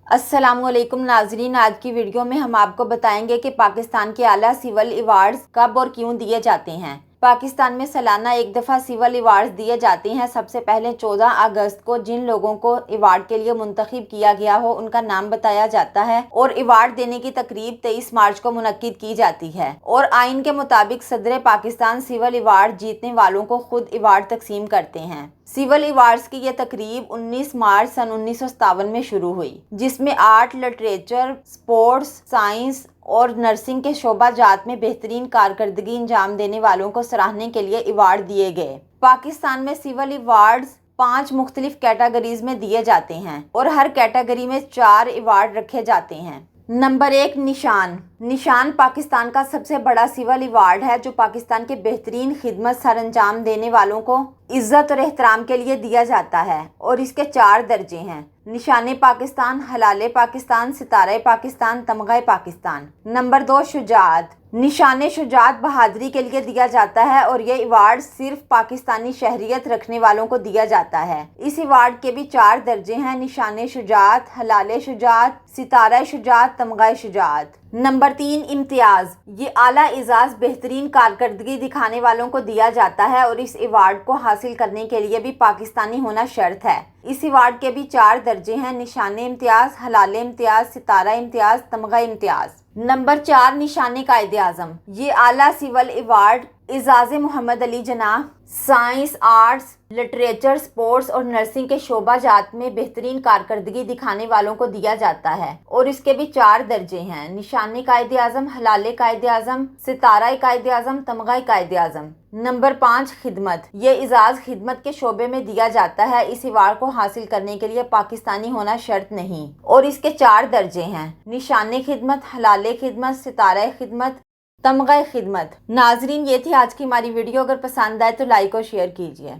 अस्सलाम वालेकुम नाजरीन, आज की वीडियो में हम आपको बताएंगे कि पाकिस्तान के आला सिविल अवार्ड्स कब और क्यों दिए जाते हैं। पाकिस्तान में सालाना एक दफ़ा सिविल अवार्ड्स दिए जाते हैं। सबसे पहले 14 अगस्त को जिन लोगों को अवार्ड के लिए मुंतखब किया गया हो उनका नाम बताया जाता है और अवार्ड देने की तकरीब 23 मार्च को मुनक्किद की जाती है और आइन के मुताबिक सदर पाकिस्तान सिविल अवार्ड जीतने वालों को खुद अवार्ड तकसीम करते हैं। सिविल अवार्ड्स की यह तकरीब 19 मार्च सन 1957 में शुरू हुई, जिसमें आर्ट, लिटरेचर, स्पोर्ट्स, साइंस और नर्सिंग के शोबा जात में बेहतरीन कारकर्दगी अंजाम देने वालों को सराहने के लिए अवार्ड दिए गए। पाकिस्तान में सिविल अवार्ड्स 5 मुख्तलिफ कैटेगरीज में दिए जाते हैं और हर कैटेगरी में 4 अवार्ड रखे जाते हैं। नंबर 1, निशान पाकिस्तान का सबसे बड़ा सिविल अवार्ड है जो पाकिस्तान के बेहतरीन खिदमत सर अंजाम देने वालों को इज्जत और एहतराम के लिए दिया जाता है और इसके 4 दर्जे हैं: निशान पाकिस्तान, हलाल पाकिस्तान, सितारा पाकिस्तान, तमगा पाकिस्तान। नंबर 2, शुजात। निशान शुजात बहादुरी के लिए दिया जाता है और ये अवार्ड सिर्फ पाकिस्तानी शहरियत रखने वालों को दिया जाता है। इस अवार्ड के भी 4 दर्जे हैं: निशान शुजात, हलाल शुजात, सितारा शुजात, तमगा शुजात। नंबर 3, इम्तियाज। ये आला एजाज बेहतरीन कारकर्दगी दिखाने वालों को दिया जाता है और इस अवार्ड को हासिल करने के लिए भी पाकिस्तानी होना शर्त है। इस अवार्ड के भी 4 दर्जे हैं: निशान इम्तियाज, हलाल इम्तियाज, सितारा इम्तियाज, तमगा इम्तियाज। नंबर 4, निशान कायद-ए-आज़म। ये आला civil award Ejaz Mohammad Ali जनाह science, arts, literature, sports और नर्सिंग के शोबा जात में बेहतरीन कारकर्दगी दिखाने वालों को दिया जाता है और इसके भी 4 दर्जे हैं: निशान कायद-ए-आज़म, हलाल कायद-ए-आज़म, सितारा कायद-ए-आज़म, तमगा कायद-ए-आज़म। नंबर 5, खिदमत। ये एजाज खिदमत के शोबे में दिया जाता है। इस अवार्ड को हासिल करने के लिए पाकिस्तानी होना शर्त नहीं और इसके 4 दर्जे हैं: निशान खिदमत, हलाल खिदमत, सितारा खिदमत, तमगा खिदमत। नाजरीन, ये थी आज की हमारी वीडियो। अगर पसंद आए तो लाइक और शेयर कीजिए।